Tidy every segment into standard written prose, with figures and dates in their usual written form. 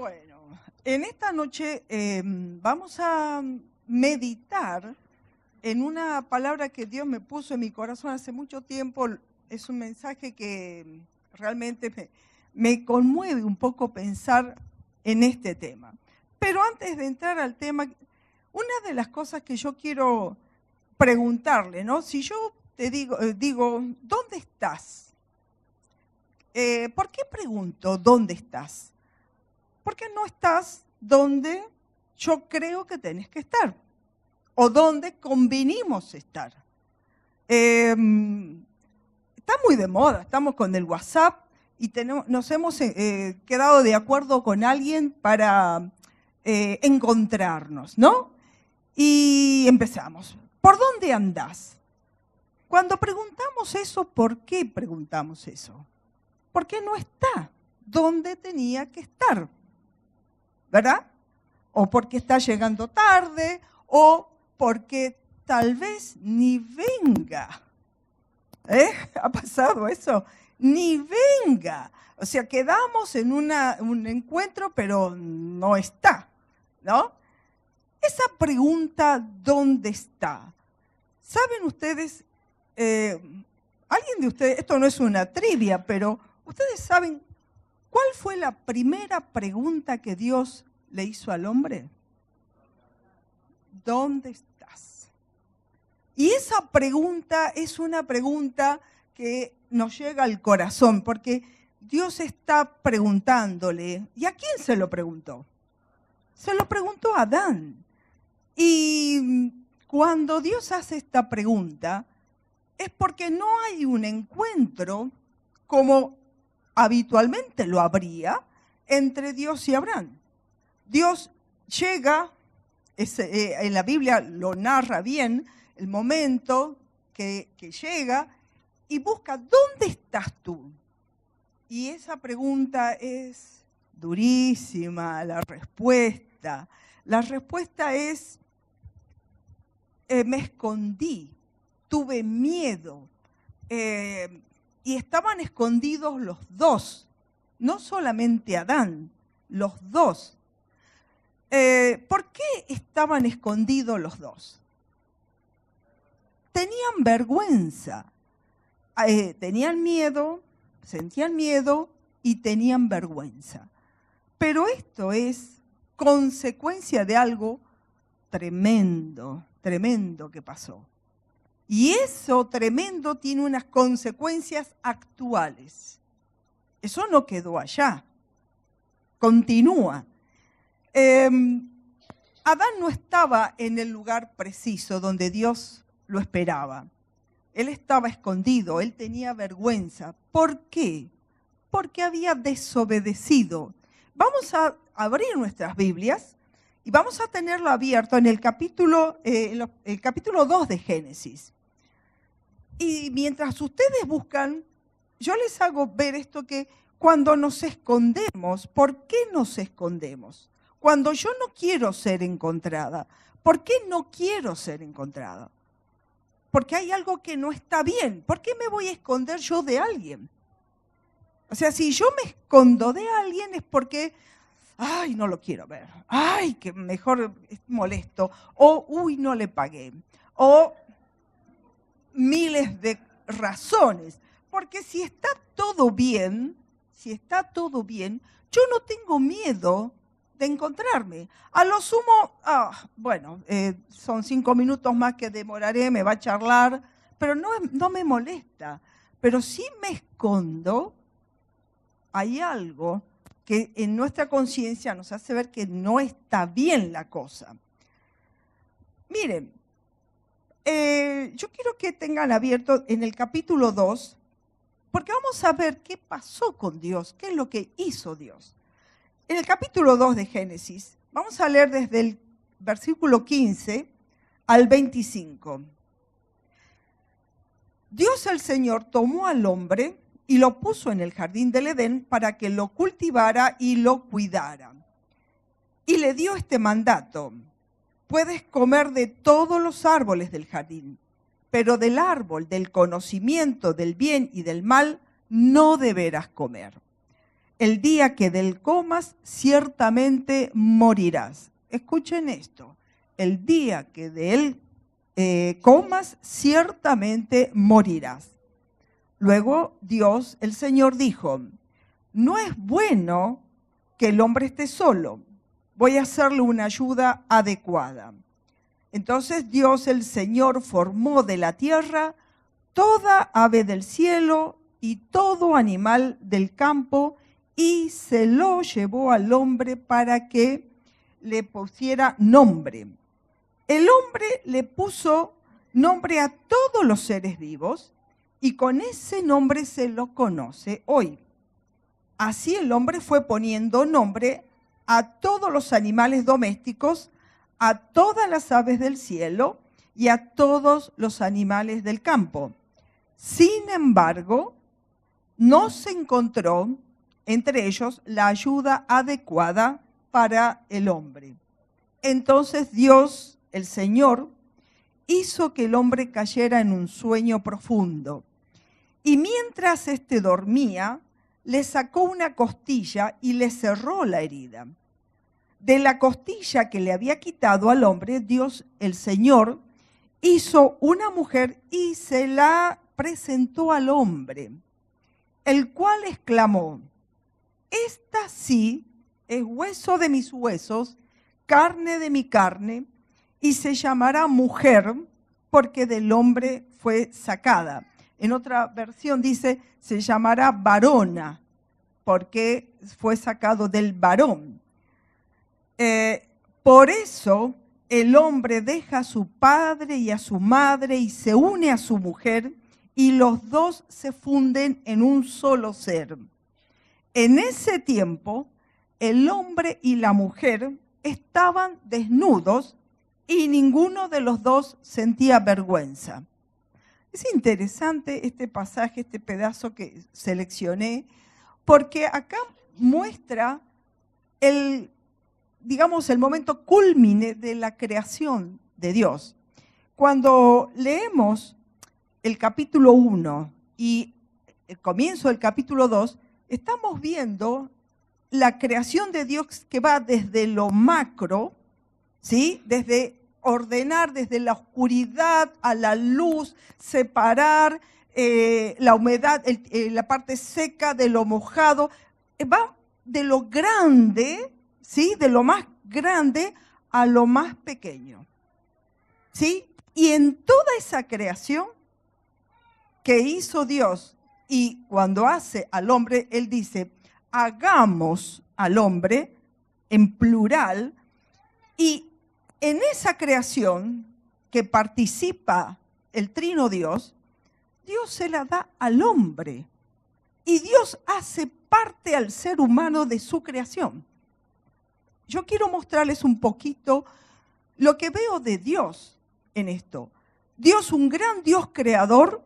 Bueno, en esta noche vamos a meditar en una palabra que Dios me puso en mi corazón hace mucho tiempo. Es un mensaje que realmente me conmueve un poco pensar en este tema. Pero antes de entrar al tema, una de las cosas que yo quiero preguntarle, ¿no? Si yo te digo, ¿dónde estás? ¿Por qué pregunto dónde estás? Porque no estás donde yo creo que tenés que estar o donde convinimos estar. Está muy de moda, estamos con el WhatsApp y nos hemos quedado de acuerdo con alguien para encontrarnos, ¿no? Y empezamos. ¿Por dónde andás? Cuando preguntamos eso, ¿por qué preguntamos eso? Porque no está donde tenía que estar, ¿verdad? O porque está llegando tarde, o porque tal vez ni venga. ¿Ha pasado eso? Ni venga. O sea, quedamos en un encuentro, pero no está, ¿no? Esa pregunta, ¿dónde está? ¿Saben ustedes, alguien de ustedes, esto no es una trivia, pero ustedes saben cuál fue la primera pregunta que Dios le hizo al hombre? ¿Dónde estás? Y esa pregunta es una pregunta que nos llega al corazón, porque Dios está preguntándole. ¿Y a quién se lo preguntó? Se lo preguntó a Adán. Y cuando Dios hace esta pregunta, es porque no hay un encuentro como habitualmente lo habría entre Dios y Abraham. Dios llega, en la Biblia lo narra bien, el momento que llega y busca, ¿dónde estás tú? Y esa pregunta es durísima, la respuesta. La respuesta es, me escondí, tuve miedo. Y estaban escondidos los dos, no solamente Adán, los dos. ¿Por qué estaban escondidos los dos? Tenían vergüenza, tenían miedo, sentían miedo y tenían vergüenza. Pero esto es consecuencia de algo tremendo, tremendo que pasó. Y eso tremendo tiene unas consecuencias actuales. Eso no quedó allá, continúa. Adán no estaba en el lugar preciso donde Dios lo esperaba. Él estaba escondido, él tenía vergüenza. ¿Por qué? Porque había desobedecido. Vamos a abrir nuestras Biblias y vamos a tenerlo abierto en el capítulo 2 de Génesis. Y mientras ustedes buscan, yo les hago ver esto que cuando nos escondemos, ¿por qué nos escondemos? Cuando yo no quiero ser encontrada, ¿por qué no quiero ser encontrada? Porque hay algo que no está bien. ¿Por qué me voy a esconder yo de alguien? O sea, si yo me escondo de alguien es porque, ay, no lo quiero ver. Ay, que mejor es molesto. O, uy, no le pagué. O miles de razones. Porque si está todo bien, yo no tengo miedo de encontrarme. A lo sumo, son 5 minutos más que demoraré, me va a charlar, pero no me molesta. Pero si me escondo, hay algo que en nuestra conciencia nos hace ver que no está bien la cosa. Miren, yo quiero que tengan abierto en el capítulo 2, porque vamos a ver qué pasó con Dios, qué es lo que hizo Dios. En el capítulo 2 de Génesis, vamos a leer desde el versículo 15 al 25. Dios el Señor tomó al hombre y lo puso en el jardín del Edén para que lo cultivara y lo cuidara. Y le dio este mandato: puedes comer de todos los árboles del jardín, pero del árbol del conocimiento del bien y del mal no deberás comer. el día que del comas, ciertamente morirás. Escuchen esto, el día que de él comas, ciertamente morirás. Luego Dios, el Señor, dijo, no es bueno que el hombre esté solo, voy a hacerle una ayuda adecuada. Entonces Dios, el Señor, formó de la tierra toda ave del cielo y todo animal del campo y se lo llevó al hombre para que le pusiera nombre. El hombre le puso nombre a todos los seres vivos y con ese nombre se lo conoce hoy. Así el hombre fue poniendo nombre a todos los animales domésticos, a todas las aves del cielo y a todos los animales del campo. Sin embargo, no se encontró entre ellos la ayuda adecuada para el hombre. Entonces Dios, el Señor, hizo que el hombre cayera en un sueño profundo. Y mientras éste dormía, le sacó una costilla y le cerró la herida. De la costilla que le había quitado al hombre, Dios, el Señor, hizo una mujer y se la presentó al hombre, el cual exclamó, esta sí es hueso de mis huesos, carne de mi carne, y se llamará mujer porque del hombre fue sacada. En otra versión dice, se llamará varona porque fue sacado del varón. Por eso el hombre deja a su padre y a su madre y se une a su mujer y los dos se funden en un solo ser. En ese tiempo, el hombre y la mujer estaban desnudos y ninguno de los dos sentía vergüenza. Es interesante este pasaje, este pedazo que seleccioné, porque acá muestra el momento cúlmine de la creación de Dios. Cuando leemos el capítulo 1 y el comienzo del capítulo 2, estamos viendo la creación de Dios que va desde lo macro, ¿sí? Desde ordenar, desde la oscuridad a la luz, separar la humedad, la parte seca de lo mojado, va de lo grande, ¿sí? De lo más grande a lo más pequeño, ¿sí? Y en toda esa creación que hizo Dios, y cuando hace al hombre, Él dice, hagamos al hombre en plural, y en esa creación que participa el Trino Dios, Dios se la da al hombre, y Dios hace parte al ser humano de su creación. Yo quiero mostrarles un poquito lo que veo de Dios en esto. Dios, un gran Dios creador,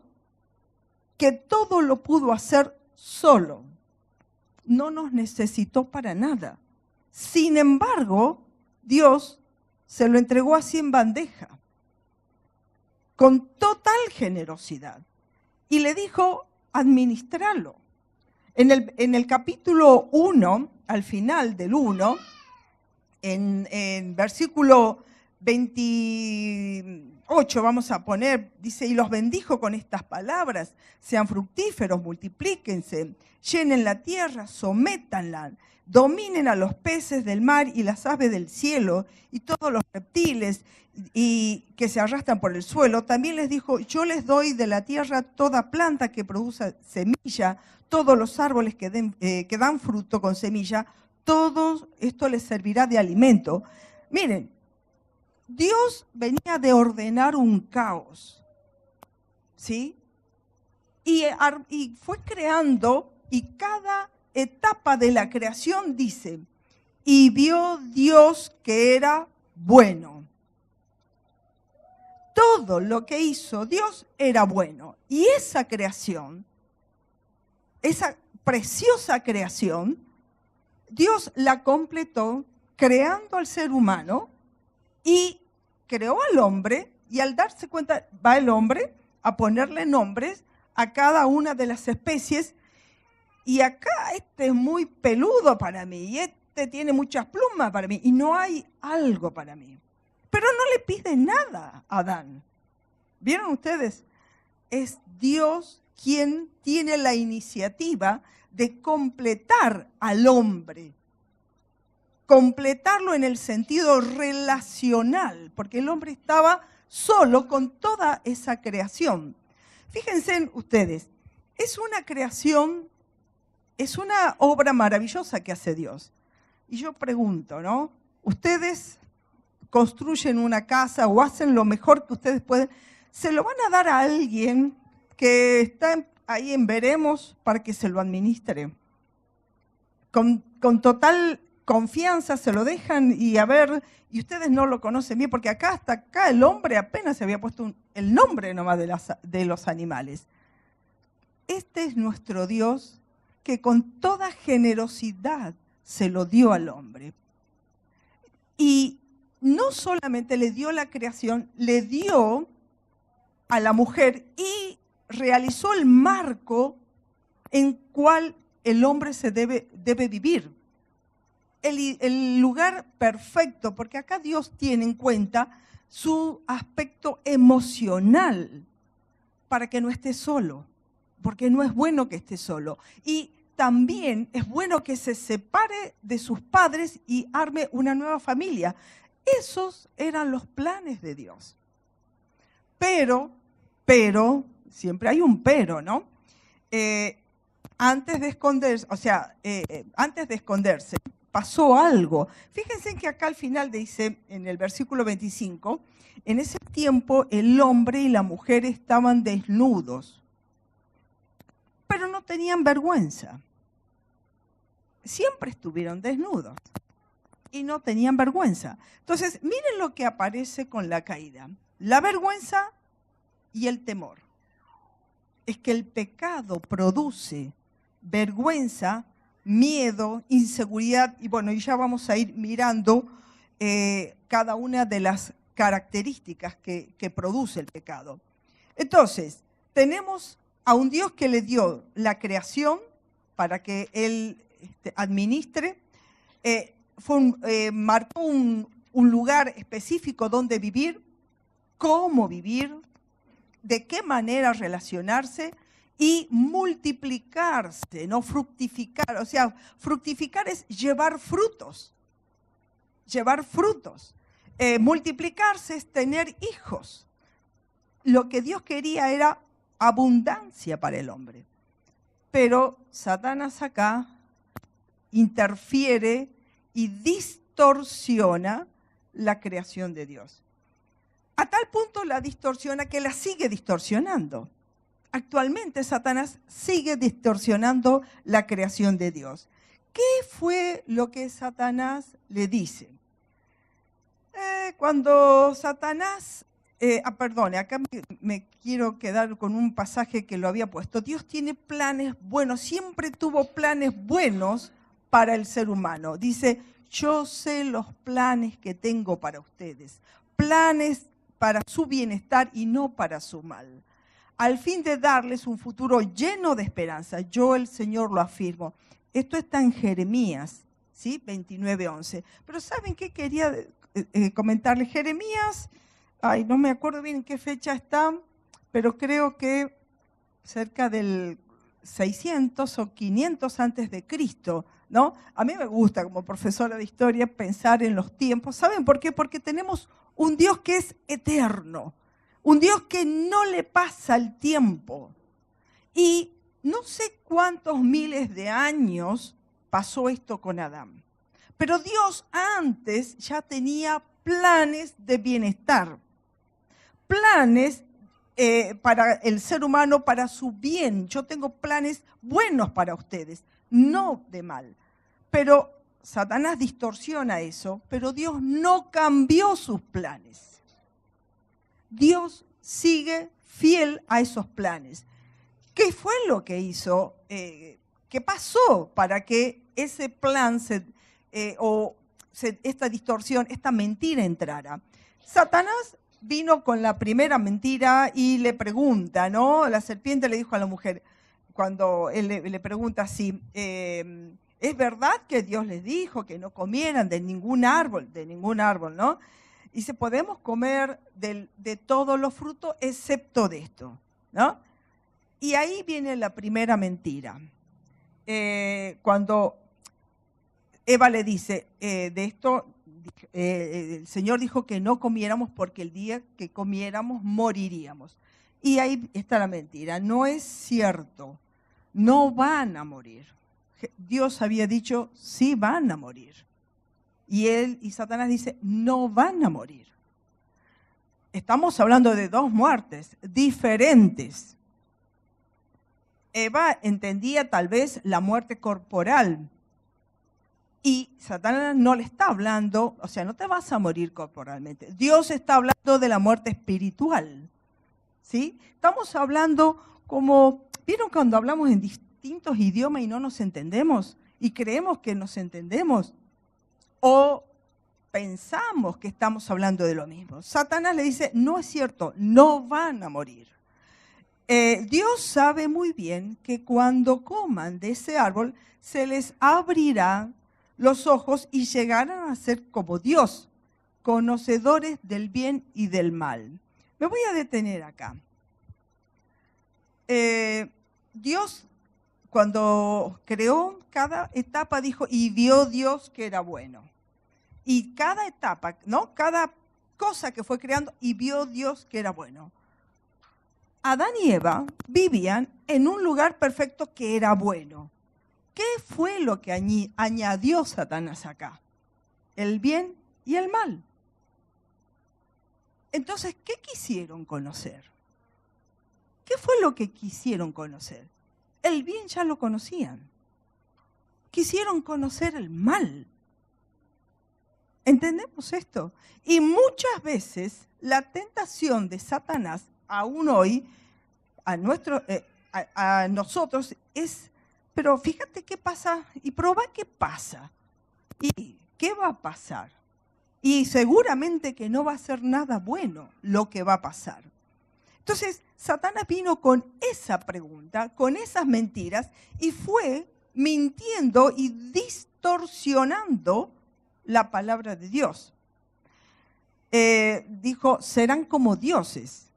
que todo lo pudo hacer solo. No nos necesitó para nada. Sin embargo, Dios se lo entregó así en bandeja, con total generosidad. Y le dijo, administralo. En el capítulo 1, al final del 1, en versículo 28 vamos a poner, dice, y los bendijo con estas palabras, sean fructíferos, multiplíquense, llenen la tierra, sométanla, dominen a los peces del mar y las aves del cielo y todos los reptiles y que se arrastran por el suelo. También les dijo, yo les doy de la tierra toda planta que produce semilla, todos los árboles que dan fruto con semilla, todo esto les servirá de alimento. Miren, Dios venía de ordenar un caos, ¿sí? Y fue creando, y cada etapa de la creación dice, y vio Dios que era bueno. Todo lo que hizo Dios era bueno. Y esa creación, esa preciosa creación, Dios la completó creando al ser humano y creó al hombre, y al darse cuenta va el hombre a ponerle nombres a cada una de las especies, y acá este es muy peludo para mí, y este tiene muchas plumas para mí, y no hay algo para mí. Pero no le pide nada a Adán. ¿Vieron ustedes? Es Dios quien tiene la iniciativa de completar al hombre. Completarlo en el sentido relacional, porque el hombre estaba solo con toda esa creación. Fíjense en ustedes, es una creación, es una obra maravillosa que hace Dios. Y yo pregunto, ¿no? Ustedes construyen una casa o hacen lo mejor que ustedes pueden, ¿se lo van a dar a alguien que está ahí en veremos para que se lo administre? Con total confianza se lo dejan y a ver, y ustedes no lo conocen bien, porque hasta acá el hombre apenas se había puesto el nombre nomás de los animales. Este es nuestro Dios que con toda generosidad se lo dio al hombre. Y no solamente le dio la creación, le dio a la mujer y realizó el marco en cual el hombre se debe vivir. El lugar perfecto, porque acá Dios tiene en cuenta su aspecto emocional para que no esté solo, porque no es bueno que esté solo. Y también es bueno que se separe de sus padres y arme una nueva familia. Esos eran los planes de Dios. Pero, siempre hay un pero, ¿no? Antes de esconderse, pasó algo. Fíjense que acá al final dice, en el versículo 25, en ese tiempo el hombre y la mujer estaban desnudos, pero no tenían vergüenza. Siempre estuvieron desnudos y no tenían vergüenza. Entonces, miren lo que aparece con la caída. La vergüenza y el temor. Es que el pecado produce vergüenza, miedo, inseguridad, y bueno, y ya vamos a ir mirando cada una de las características que produce el pecado. Entonces, tenemos a un Dios que le dio la creación para que Él administre, marcó un lugar específico donde vivir, cómo vivir, de qué manera relacionarse y multiplicarse, no fructificar. O sea, fructificar es llevar frutos. Llevar frutos. Multiplicarse es tener hijos. Lo que Dios quería era abundancia para el hombre. Pero Satanás acá interfiere y distorsiona la creación de Dios. A tal punto la distorsiona que la sigue distorsionando. Actualmente Satanás sigue distorsionando la creación de Dios. ¿Qué fue lo que Satanás le dice? Cuando Satanás, acá me quiero quedar con un pasaje que lo había puesto. Dios tiene planes buenos, siempre tuvo planes buenos para el ser humano. Dice, yo sé los planes que tengo para ustedes, planes para su bienestar y no para su mal, al fin de darles un futuro lleno de esperanza. Yo, el Señor, lo afirmo. Esto está en Jeremías, ¿sí? 29:11. Pero ¿saben qué quería comentarles? Jeremías, no me acuerdo bien en qué fecha está, pero creo que cerca del 600 o 500 antes de Cristo, ¿no? A mí me gusta, como profesora de historia, pensar en los tiempos. ¿Saben por qué? Porque tenemos un Dios que es eterno, un Dios que no le pasa el tiempo. Y no sé cuántos miles de años pasó esto con Adán. Pero Dios antes ya tenía planes de bienestar, planes para el ser humano, para su bien. Yo tengo planes buenos para ustedes, no de mal. Pero Satanás distorsiona eso, pero Dios no cambió sus planes. Dios sigue fiel a esos planes. ¿Qué fue lo que hizo? ¿Qué pasó para que ese plan esta distorsión, esta mentira entrara? Satanás vino con la primera mentira y le pregunta, ¿no? La serpiente le dijo a la mujer, cuando él le pregunta si es verdad que Dios les dijo que no comieran de ningún árbol, ¿no? Dice, podemos comer de todos los frutos excepto de esto, ¿no? Y ahí viene la primera mentira. Cuando Eva le dice, de esto, el Señor dijo que no comiéramos porque el día que comiéramos moriríamos. Y ahí está la mentira. No es cierto, no van a morir. Dios había dicho, sí van a morir. Y Satanás dice, no van a morir. Estamos hablando de dos muertes diferentes. Eva entendía tal vez la muerte corporal. Y Satanás no le está hablando, o sea, no te vas a morir corporalmente. Dios está hablando de la muerte espiritual. ¿Sí? Estamos hablando como, ¿vieron cuando hablamos en distintos idiomas y no nos entendemos? Y creemos que nos entendemos. O pensamos que estamos hablando de lo mismo. Satanás le dice, no es cierto, no van a morir. Dios sabe muy bien que cuando coman de ese árbol, se les abrirá los ojos y llegarán a ser como Dios, conocedores del bien y del mal. Me voy a detener acá. Dios, cuando creó cada etapa, dijo, y vio Dios que era bueno. Y cada etapa, ¿no? Cada cosa que fue creando, y vio Dios que era bueno. Adán y Eva vivían en un lugar perfecto que era bueno. ¿Qué fue lo que añadió Satanás acá? El bien y el mal. Entonces, ¿qué quisieron conocer? ¿Qué fue lo que quisieron conocer? El bien ya lo conocían. Quisieron conocer el mal. ¿Entendemos esto? Y muchas veces la tentación de Satanás, aún hoy, a nosotros es, pero fíjate qué pasa y probá qué pasa. ¿Y qué va a pasar? Y seguramente que no va a ser nada bueno lo que va a pasar. Entonces, Satanás vino con esa pregunta, con esas mentiras, y fue mintiendo y distorsionando la palabra de Dios. Dijo, serán como dioses.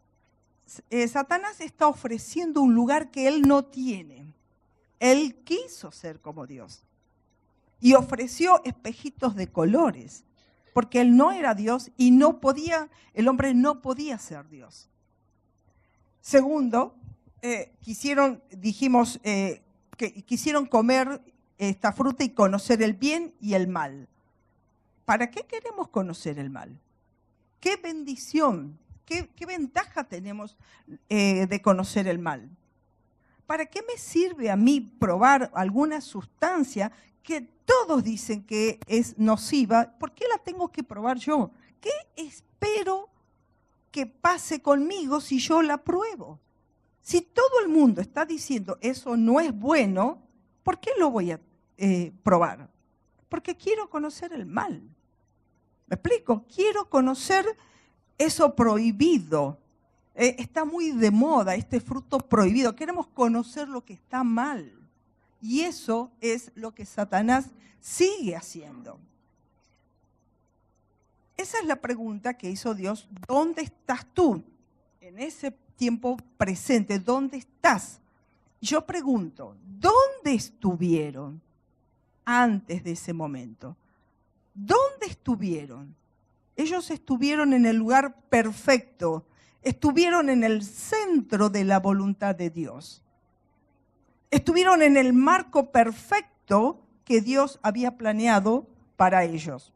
Satanás está ofreciendo un lugar que él no tiene. Él quiso ser como Dios. Y ofreció espejitos de colores, porque él no era Dios y el hombre no podía ser Dios. Segundo, quisieron comer esta fruta y conocer el bien y el mal. ¿Para qué queremos conocer el mal? ¿Qué bendición, qué ventaja tenemos de conocer el mal? ¿Para qué me sirve a mí probar alguna sustancia que todos dicen que es nociva? ¿Por qué la tengo que probar yo? ¿Qué espero que pase conmigo si yo la pruebo? Si todo el mundo está diciendo eso no es bueno, ¿por qué lo voy a probar? Porque quiero conocer el mal. ¿Me explico? Quiero conocer eso prohibido. Está muy de moda este fruto prohibido. Queremos conocer lo que está mal. Y eso es lo que Satanás sigue haciendo. Esa es la pregunta que hizo Dios. ¿Dónde estás tú? En ese tiempo presente, ¿dónde estás? Yo pregunto, ¿dónde estuvieron antes de ese momento? ¿Dónde estuvieron? Ellos estuvieron en el lugar perfecto, estuvieron en el centro de la voluntad de Dios. Estuvieron en el marco perfecto que Dios había planeado para ellos,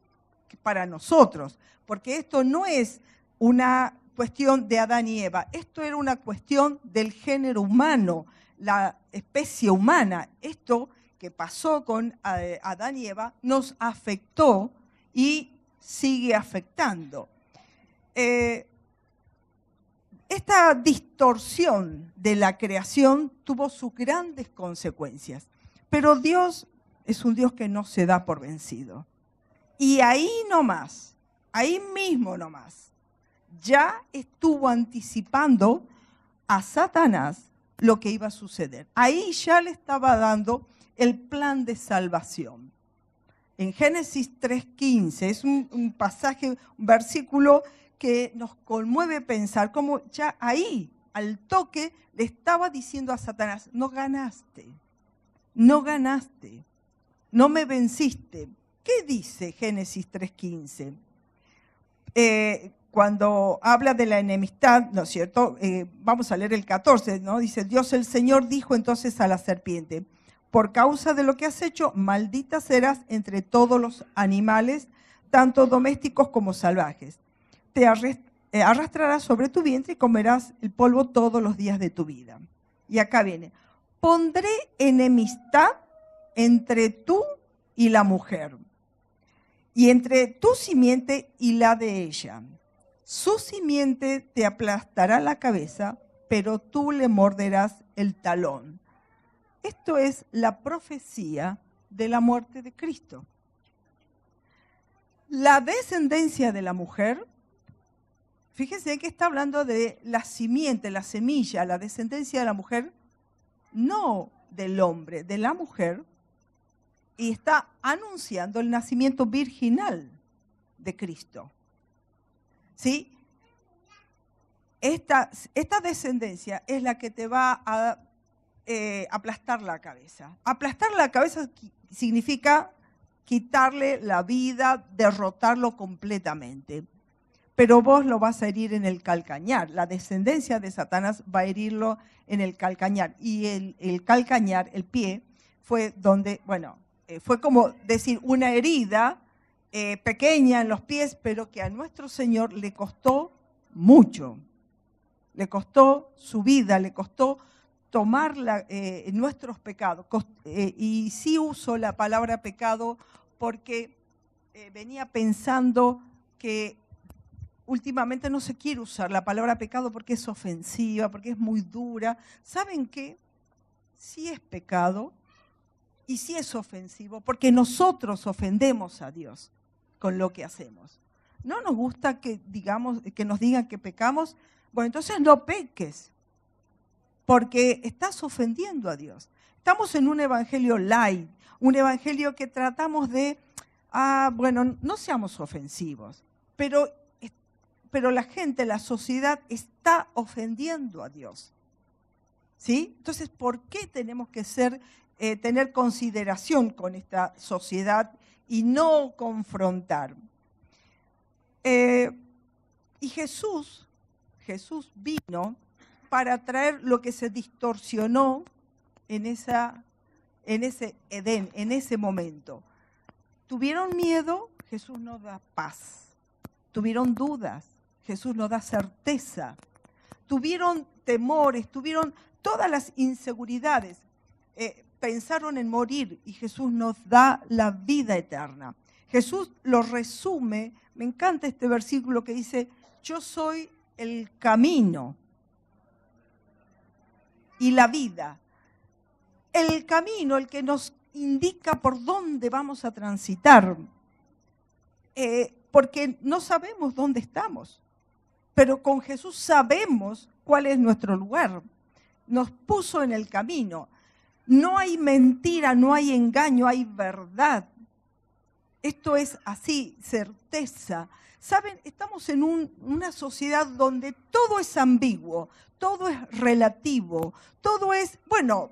para nosotros, porque esto no es una cuestión de Adán y Eva, esto era una cuestión del género humano, la especie humana. Esto que pasó con Adán y Eva nos afectó y sigue afectando. Esta distorsión de la creación tuvo sus grandes consecuencias, pero Dios es un Dios que no se da por vencido. Y ahí nomás, ahí mismo nomás, ya estuvo anticipando a Satanás lo que iba a suceder. Ahí ya le estaba dando el plan de salvación. En Génesis 3:15 es un pasaje, un versículo que nos conmueve pensar cómo ya ahí, al toque, le estaba diciendo a Satanás, no ganaste, no ganaste, no me venciste. ¿Qué dice Génesis 3:15? Cuando habla de la enemistad, ¿no es cierto? Vamos a leer el 14, ¿no? Dice, Dios el Señor dijo entonces a la serpiente, por causa de lo que has hecho, maldita serás entre todos los animales, tanto domésticos como salvajes. Te arrastrarás sobre tu vientre y comerás el polvo todos los días de tu vida. Y acá viene, pondré enemistad entre tú y la mujer, y entre tu simiente y la de ella. Su simiente te aplastará la cabeza, pero tú le morderás el talón. Esto es la profecía de la muerte de Cristo. La descendencia de la mujer, fíjense que está hablando de la simiente, la semilla, la descendencia de la mujer, no del hombre, de la mujer, y está anunciando el nacimiento virginal de Cristo. ¿Sí? Esta descendencia es la que te va a aplastar la cabeza. Aplastar la cabeza significa quitarle la vida, derrotarlo completamente. Pero vos lo vas a herir en el calcañar. La descendencia de Satanás va a herirlo en el calcañar. Y el calcañar, el pie, fue donde, bueno, fue como decir una herida pequeña en los pies, pero que a nuestro Señor le costó mucho. Le costó su vida, le costó tomar nuestros pecados. Y sí uso la palabra pecado porque venía pensando que últimamente no se quiere usar la palabra pecado porque es ofensiva, porque es muy dura. ¿Saben qué? Sí es pecado y sí es ofensivo porque nosotros ofendemos a Dios con lo que hacemos. No nos gusta que nos digan que pecamos. Bueno, entonces no peques, porque estás ofendiendo a Dios. Estamos en un evangelio light, un evangelio que tratamos de, bueno, no seamos ofensivos, pero la gente, la sociedad está ofendiendo a Dios. ¿Sí? Entonces, ¿por qué tenemos que tener consideración con esta sociedad y no confrontar? Y Jesús vino para traer lo que se distorsionó en ese Edén, en ese momento. ¿Tuvieron miedo? Jesús nos da paz. ¿Tuvieron dudas? Jesús nos da certeza. ¿Tuvieron temores? ¿Tuvieron todas las inseguridades? Pensaron en morir y Jesús nos da la vida eterna. Jesús lo resume, me encanta este versículo que dice, yo soy el camino y la vida. El camino, el que nos indica por dónde vamos a transitar, porque no sabemos dónde estamos, pero con Jesús sabemos cuál es nuestro lugar. Nos puso en el camino. No hay mentira, no hay engaño, hay verdad. Esto es así, certeza. ¿Saben? Estamos en una sociedad donde todo es ambiguo, todo es relativo, todo es, bueno,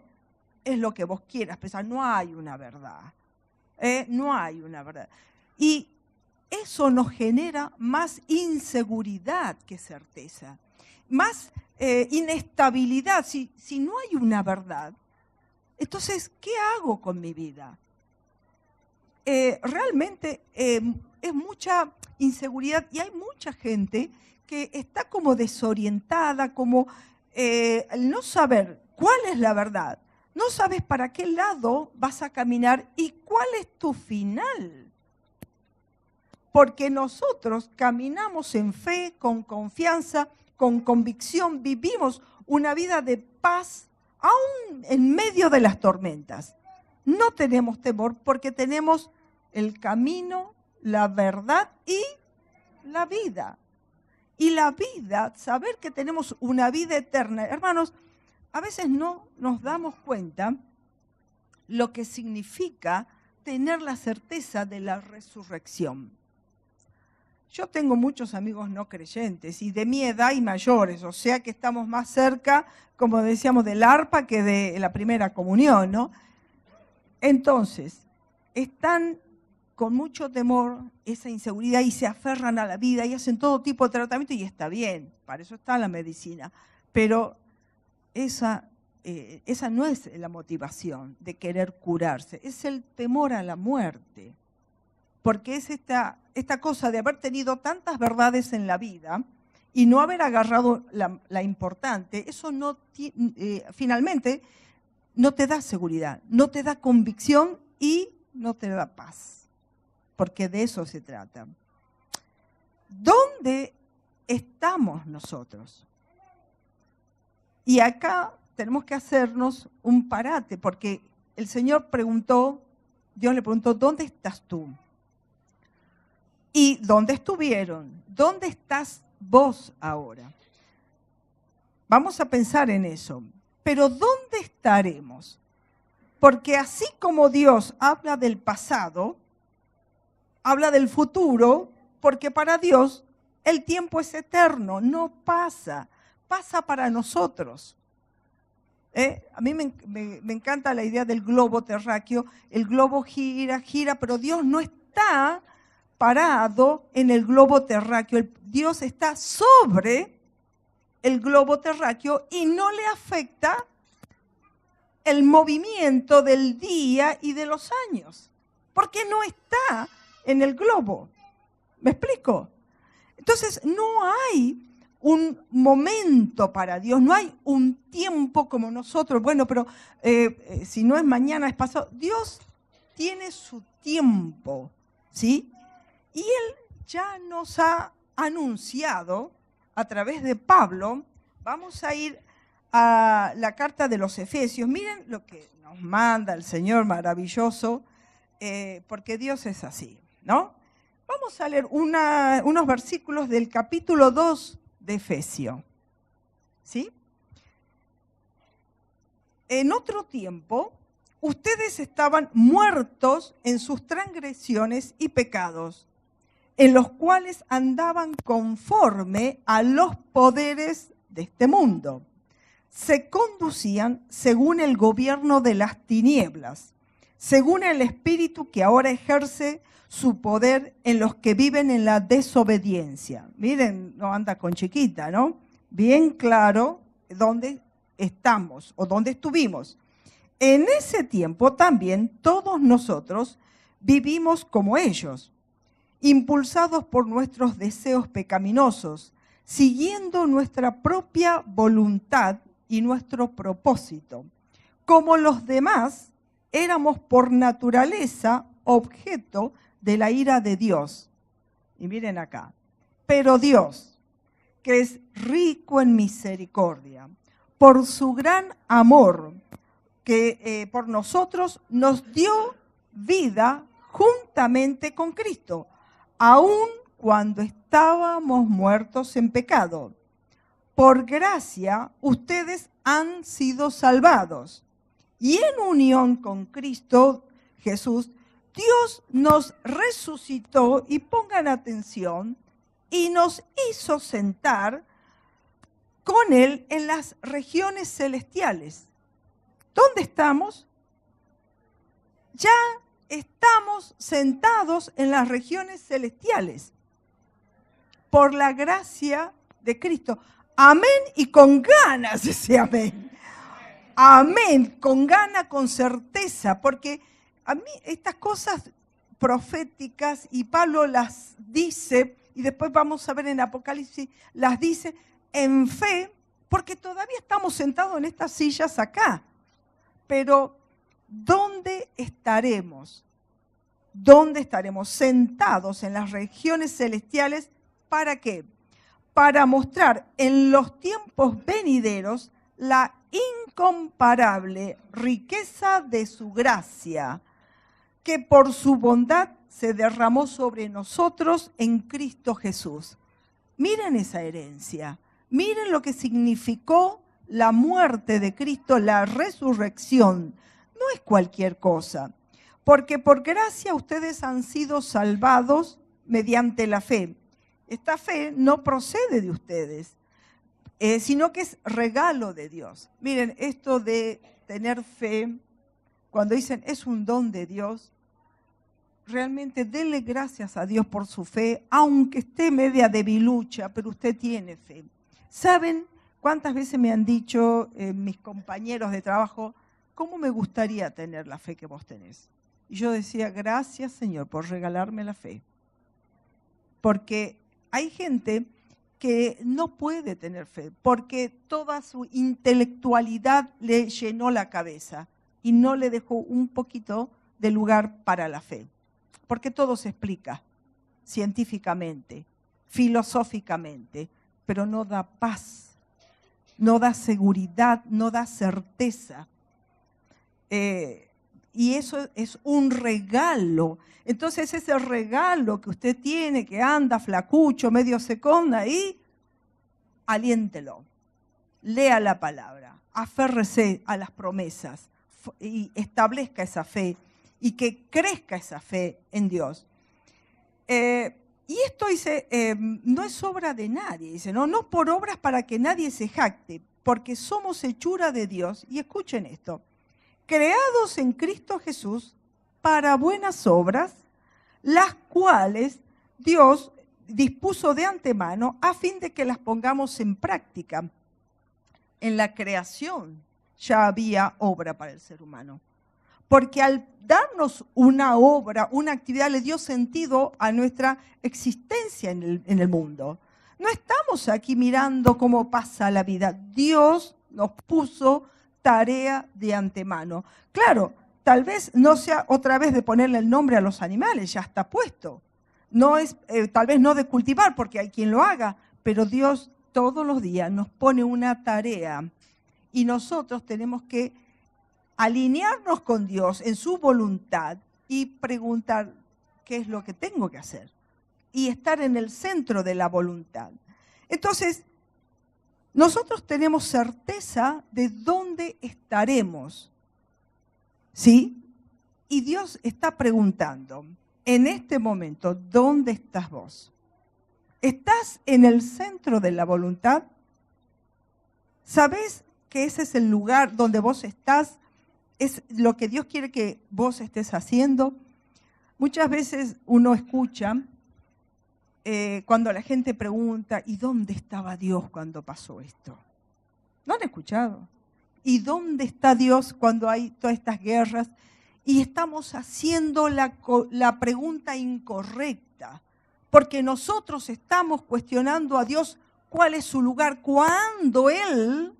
es lo que vos quieras pensar, no hay una verdad. No hay una verdad. Y eso nos genera más inseguridad que certeza, más inestabilidad. Si no hay una verdad, entonces, ¿qué hago con mi vida? Realmente es mucha inseguridad y hay mucha gente que está como desorientada, como al no saber cuál es la verdad, no sabes para qué lado vas a caminar y cuál es tu final. Porque nosotros caminamos en fe, con confianza, con convicción, vivimos una vida de paz aún en medio de las tormentas. No tenemos temor porque tenemos el camino, la verdad y la vida. Y la vida, saber que tenemos una vida eterna. Hermanos, a veces no nos damos cuenta lo que significa tener la certeza de la resurrección. Yo tengo muchos amigos no creyentes y de mi edad y mayores, o sea que estamos más cerca, como decíamos, del arpa que de la primera comunión, ¿no? Entonces, están con mucho temor, esa inseguridad, y se aferran a la vida y hacen todo tipo de tratamiento y está bien, para eso está la medicina. Pero esa no es la motivación de querer curarse, es el temor a la muerte. Porque es esta cosa de haber tenido tantas verdades en la vida y no haber agarrado la importante, eso finalmente no te da seguridad, no te da convicción y no te da paz. Porque de eso se trata. ¿Dónde estamos nosotros? Y acá tenemos que hacernos un parate, porque el Señor Dios le preguntó, ¿dónde estás tú? ¿Y dónde estuvieron? ¿Dónde estás vos ahora? Vamos a pensar en eso. Pero ¿dónde estaremos? Porque así como Dios habla del pasado, habla del futuro, porque para Dios el tiempo es eterno, no pasa para nosotros. A mí me encanta la idea del globo terráqueo. El globo gira, pero Dios no está parado en el globo terráqueo. Dios está sobre el globo terráqueo y no le afecta el movimiento del día y de los años, porque no está en el globo. ¿Me explico? Entonces no hay un momento para Dios, no hay un tiempo como nosotros. Bueno, pero si no es mañana, es pasado. Dios tiene su tiempo, ¿sí? Y Él ya nos ha anunciado a través de Pablo. Vamos a ir a la carta de los Efesios. Miren lo que nos manda el Señor maravilloso, porque Dios es así, ¿no? Vamos a leer unos versículos del capítulo 2 de Efesios, ¿sí? En otro tiempo, ustedes estaban muertos en sus transgresiones y pecados, en los cuales andaban conforme a los poderes de este mundo. Se conducían según el gobierno de las tinieblas, según el espíritu que ahora ejerce su poder en los que viven en la desobediencia. Miren, no anda con chiquita, ¿no? Bien claro dónde estamos o dónde estuvimos. En ese tiempo también todos nosotros vivimos como ellos, impulsados por nuestros deseos pecaminosos, siguiendo nuestra propia voluntad y nuestro propósito. Como los demás, éramos por naturaleza objeto de la ira de Dios. Y miren acá. Pero Dios, que es rico en misericordia, por su gran amor que por nosotros nos dio vida juntamente con Cristo, aun cuando estábamos muertos en pecado. Por gracia, ustedes han sido salvados. Y en unión con Cristo Jesús, Dios nos resucitó, y pongan atención, y nos hizo sentar con Él en las regiones celestiales. ¿Dónde estamos? Ya estamos sentados en las regiones celestiales por la gracia de Cristo. Amén, y con ganas ese amén. Amén, con ganas, con certeza, porque a mí estas cosas proféticas, y Pablo las dice, y después vamos a ver en Apocalipsis, las dice en fe, porque todavía estamos sentados en estas sillas acá. Pero, ¿dónde estaremos? ¿Dónde estaremos? Sentados en las regiones celestiales, ¿para qué? Para mostrar en los tiempos venideros la incomparable riqueza de su gracia, que por su bondad se derramó sobre nosotros en Cristo Jesús. Miren esa herencia, miren lo que significó la muerte de Cristo, la resurrección, no es cualquier cosa. Porque por gracia ustedes han sido salvados mediante la fe. Esta fe no procede de ustedes, sino que es regalo de Dios. Miren, esto de tener fe, cuando dicen es un don de Dios, realmente denle gracias a Dios por su fe, aunque esté media debilucha, pero usted tiene fe. ¿Saben cuántas veces me han dicho mis compañeros de trabajo, cómo me gustaría tener la fe que vos tenés? Y yo decía, gracias Señor por regalarme la fe. Porque hay gente que no puede tener fe, porque toda su intelectualidad le llenó la cabeza y no le dejó un poquito de lugar para la fe. Porque todo se explica científicamente, filosóficamente, pero no da paz, no da seguridad, no da certeza. Y eso es un regalo. Entonces ese regalo que usted tiene, que anda flacucho, medio secón ahí, aliéntelo, lea la palabra, aférrese a las promesas y establezca esa fe y que crezca esa fe en Dios. Y esto dice, no es obra de nadie, dice, no por obras para que nadie se jacte, porque somos hechura de Dios. Y escuchen esto, creados en Cristo Jesús para buenas obras, las cuales Dios dispuso de antemano a fin de que las pongamos en práctica. En la creación ya había obra para el ser humano, porque al darnos una obra, una actividad, le dio sentido a nuestra existencia en el mundo. No estamos aquí mirando cómo pasa la vida. Dios nos puso tarea de antemano. Claro, tal vez no sea otra vez de ponerle el nombre a los animales, ya está puesto. No es, tal vez no de cultivar, porque hay quien lo haga, pero Dios todos los días nos pone una tarea y nosotros tenemos que alinearnos con Dios en su voluntad y preguntar qué es lo que tengo que hacer y estar en el centro de la voluntad. Entonces, nosotros tenemos certeza de dónde estaremos, ¿sí? Y Dios está preguntando, en este momento, ¿dónde estás vos? ¿Estás en el centro de la voluntad? ¿Sabés que ese es el lugar donde vos estás? ¿Es lo que Dios quiere que vos estés haciendo? Muchas veces uno escucha cuando la gente pregunta, ¿y dónde estaba Dios cuando pasó esto? ¿No han escuchado? ¿Y dónde está Dios cuando hay todas estas guerras? Y estamos haciendo la pregunta incorrecta, porque nosotros estamos cuestionando a Dios cuál es su lugar cuando Él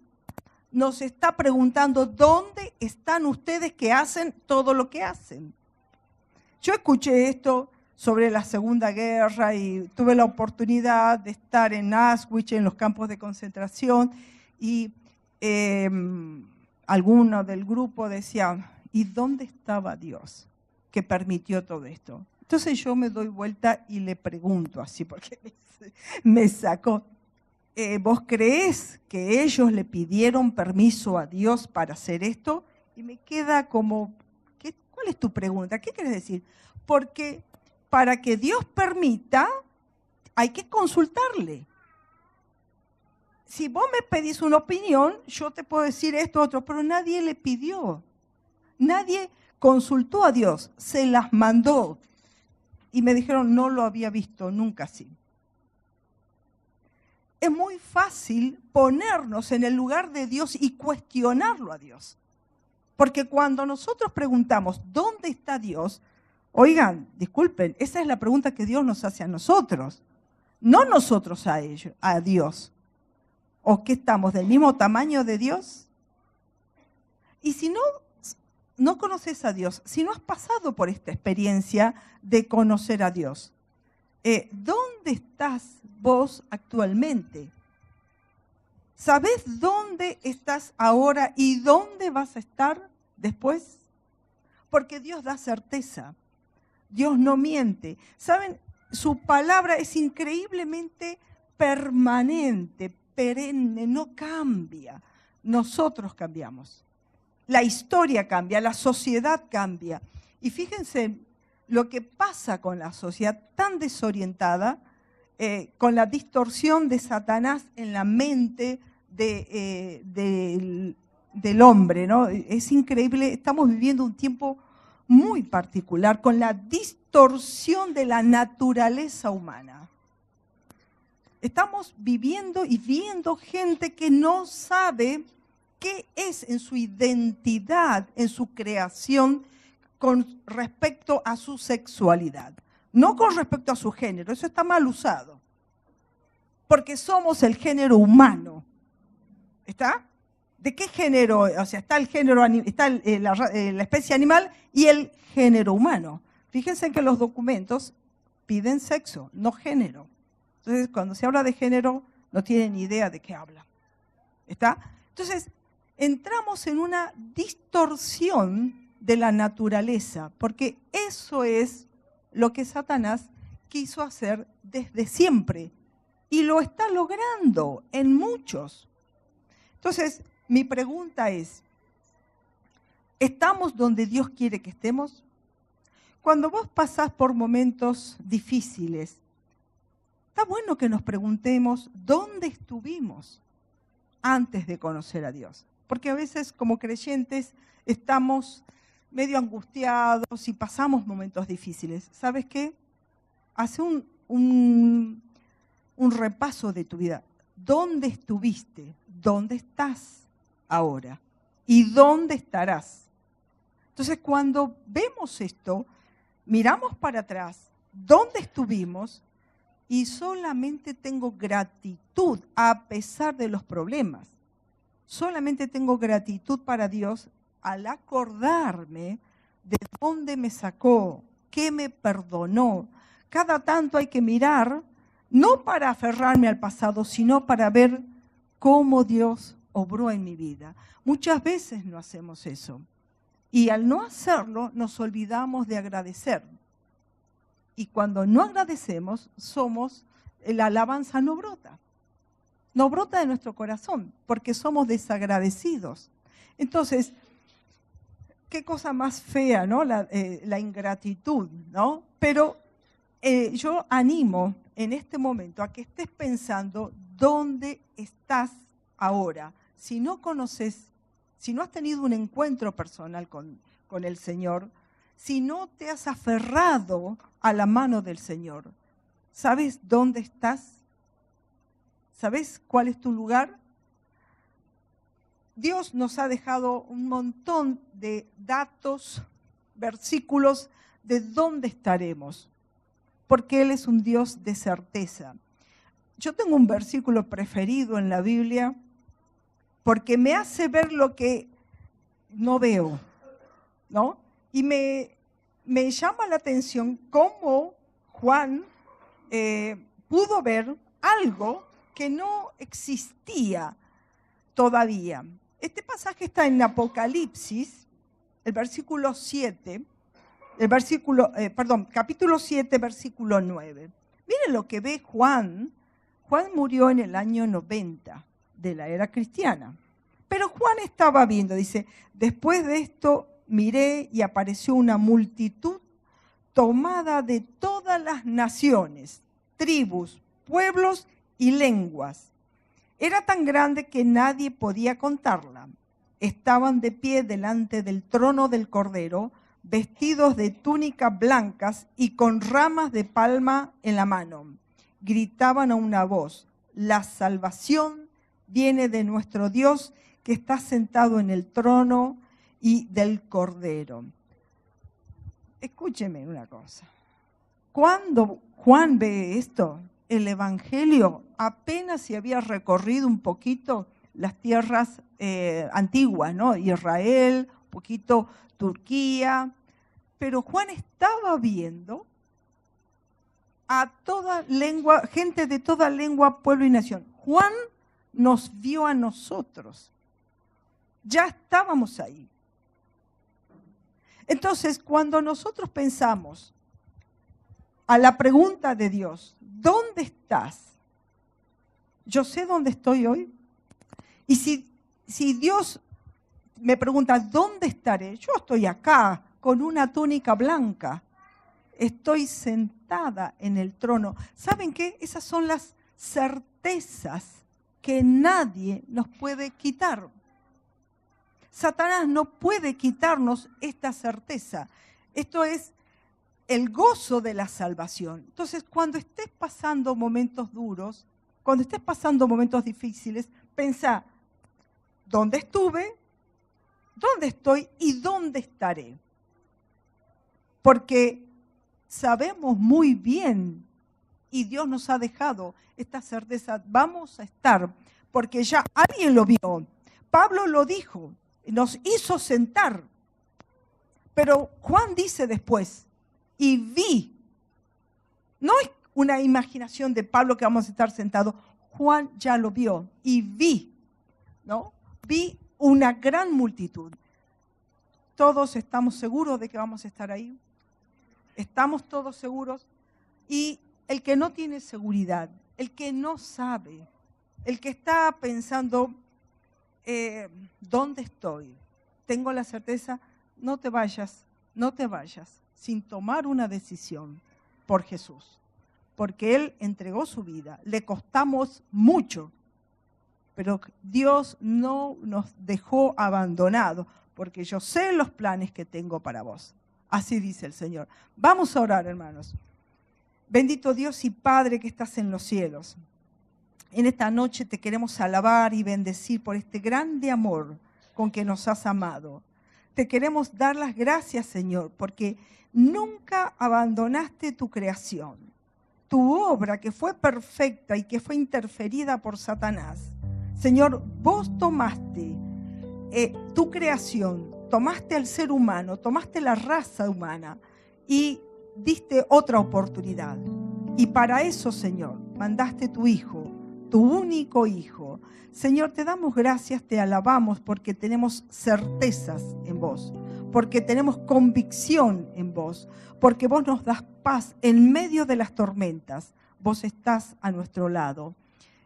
nos está preguntando dónde están ustedes que hacen todo lo que hacen. Yo escuché esto sobre la Segunda Guerra y tuve la oportunidad de estar en Auschwitz, en los campos de concentración, y algunos del grupo decían, ¿y dónde estaba Dios que permitió todo esto? Entonces yo me doy vuelta y le pregunto así, porque me sacó. ¿Vos creés que ellos le pidieron permiso a Dios para hacer esto? Y me queda como, ¿cuál es tu pregunta? ¿Qué quieres decir? Porque para que Dios permita, hay que consultarle. Si vos me pedís una opinión, yo te puedo decir esto, otro, pero nadie le pidió. Nadie consultó a Dios, se las mandó. Y me dijeron, no lo había visto nunca así. Es muy fácil ponernos en el lugar de Dios y cuestionarlo a Dios. Porque cuando nosotros preguntamos, ¿dónde está Dios? Oigan, disculpen, esa es la pregunta que Dios nos hace a nosotros. No nosotros a Dios. ¿O qué estamos, del mismo tamaño de Dios? Y si no conoces a Dios, si no has pasado por esta experiencia de conocer a Dios, ¿dónde estás vos actualmente? ¿Sabés dónde estás ahora y dónde vas a estar después? Porque Dios da certeza. Dios no miente. ¿Saben? Su palabra es increíblemente permanente, perenne, no cambia. nosotros cambiamos. La historia cambia, la sociedad cambia. Y fíjense lo que pasa con la sociedad tan desorientada, con la distorsión de Satanás en la mente del hombre, ¿no? Es increíble, estamos viviendo un tiempo muy particular con la distorsión de la naturaleza humana. Estamos viviendo y viendo gente que no sabe qué es en su identidad, en su creación, con respecto a su sexualidad. No con respecto a su género, eso está mal usado. Porque somos el género humano. ¿Está? ¿De qué género? O sea, está el género, está la especie animal y el género humano. Fíjense que los documentos piden sexo, no género. Entonces, cuando se habla de género, no tienen ni idea de qué habla. ¿Está? Entonces, entramos en una distorsión de la naturaleza, porque eso es lo que Satanás quiso hacer desde siempre y lo está logrando en muchos. Entonces, mi pregunta es, ¿estamos donde Dios quiere que estemos? Cuando vos pasás por momentos difíciles, está bueno que nos preguntemos dónde estuvimos antes de conocer a Dios. Porque a veces como creyentes estamos medio angustiados y pasamos momentos difíciles. ¿Sabes qué? Hace un repaso de tu vida. ¿Dónde estuviste? ¿Dónde estás ahora? ¿Y dónde estarás? Entonces, cuando vemos esto, miramos para atrás, ¿dónde estuvimos? Y solamente tengo gratitud a pesar de los problemas. Solamente tengo gratitud para Dios al acordarme de dónde me sacó, qué me perdonó. Cada tanto hay que mirar, no para aferrarme al pasado, sino para ver cómo Dios obró en mi vida. Muchas veces no hacemos eso. Y al no hacerlo, nos olvidamos de agradecer. Y cuando no agradecemos, la alabanza no brota. No brota de nuestro corazón, porque somos desagradecidos. Entonces, qué cosa más fea, ¿no? La ingratitud, ¿no? Pero yo animo en este momento a que estés pensando dónde estás ahora. Si no conoces, si no has tenido un encuentro personal con el Señor, si no te has aferrado a la mano del Señor, ¿sabes dónde estás? ¿Sabes cuál es tu lugar? Dios nos ha dejado un montón de datos, versículos de dónde estaremos, porque Él es un Dios de certeza. Yo tengo un versículo preferido en la Biblia porque me hace ver lo que no veo, ¿no? Y me llama la atención cómo Juan pudo ver algo que no existía todavía. Este pasaje está en Apocalipsis, el versículo 7, capítulo 7, versículo 9. Miren lo que ve Juan. Juan murió en el año 90 de la era cristiana. Pero Juan estaba viendo, dice, después de esto miré y apareció una multitud tomada de todas las naciones, tribus, pueblos y lenguas. Era tan grande que nadie podía contarla. Estaban de pie delante del trono del Cordero, vestidos de túnicas blancas y con ramas de palma en la mano. Gritaban a una voz, la salvación viene de nuestro Dios que está sentado en el trono y del Cordero. Escúcheme una cosa. Cuando Juan ve esto, el Evangelio apenas se había recorrido un poquito las tierras antiguas, ¿no? Israel, un poquito Turquía, pero Juan estaba viendo a toda lengua, gente de toda lengua, pueblo y nación. Juan nos vio a nosotros. Ya estábamos ahí. Entonces, cuando nosotros pensamos a la pregunta de Dios, ¿dónde estás? Yo sé dónde estoy hoy. Y si si Dios me pregunta, ¿dónde estaré? Yo estoy acá con una túnica blanca. Estoy sentada en el trono. ¿Saben qué? Esas son las certezas que nadie nos puede quitar. Satanás no puede quitarnos esta certeza. Esto es el gozo de la salvación. Entonces, cuando estés pasando momentos duros, cuando estés pasando momentos difíciles, pensá, ¿dónde estuve? ¿Dónde estoy? ¿Y dónde estaré? Porque sabemos muy bien, y Dios nos ha dejado esta certeza, vamos a estar, porque ya alguien lo vio. Pablo lo dijo, nos hizo sentar. Pero Juan dice después, y vi. No es una imaginación de Pablo que vamos a estar sentados. Juan ya lo vio y vi, ¿no? Vi una gran multitud. ¿Todos estamos seguros de que vamos a estar ahí? ¿Estamos todos seguros? Y el que no tiene seguridad, el que no sabe, el que está pensando, ¿dónde estoy? Tengo la certeza, no te vayas sin tomar una decisión por Jesús. Porque Él entregó su vida, le costamos mucho, pero Dios no nos dejó abandonados, porque yo sé los planes que tengo para vos. Así dice el Señor. Vamos a orar, hermanos. Bendito Dios y Padre que estás en los cielos. En esta noche te queremos alabar y bendecir por este grande amor con que nos has amado. Te queremos dar las gracias, Señor, porque nunca abandonaste tu creación, tu obra que fue perfecta y que fue interferida por Satanás. Señor, vos tomaste tu creación, tomaste al ser humano, tomaste la raza humana y diste otra oportunidad. Y para eso, Señor, mandaste tu Hijo, tu único Hijo. Señor, te damos gracias, te alabamos porque tenemos certezas en vos, porque tenemos convicción en vos, porque vos nos das paz en medio de las tormentas. Vos estás a nuestro lado.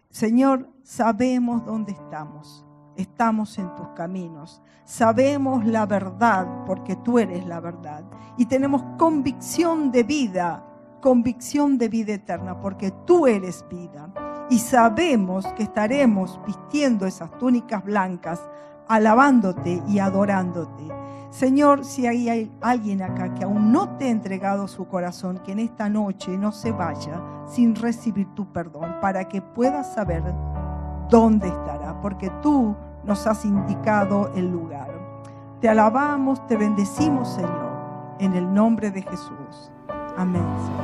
Señor, sabemos dónde estamos. Estamos en tus caminos. Sabemos la verdad porque tú eres la verdad. Y tenemos convicción de vida eterna porque tú eres vida. Y sabemos que estaremos vistiendo esas túnicas blancas, alabándote y adorándote. Señor, si hay alguien acá que aún no te ha entregado su corazón, que en esta noche no se vaya sin recibir tu perdón, para que pueda saber dónde estará, porque tú nos has indicado el lugar. Te alabamos, te bendecimos, Señor, en el nombre de Jesús. Amén, Señor.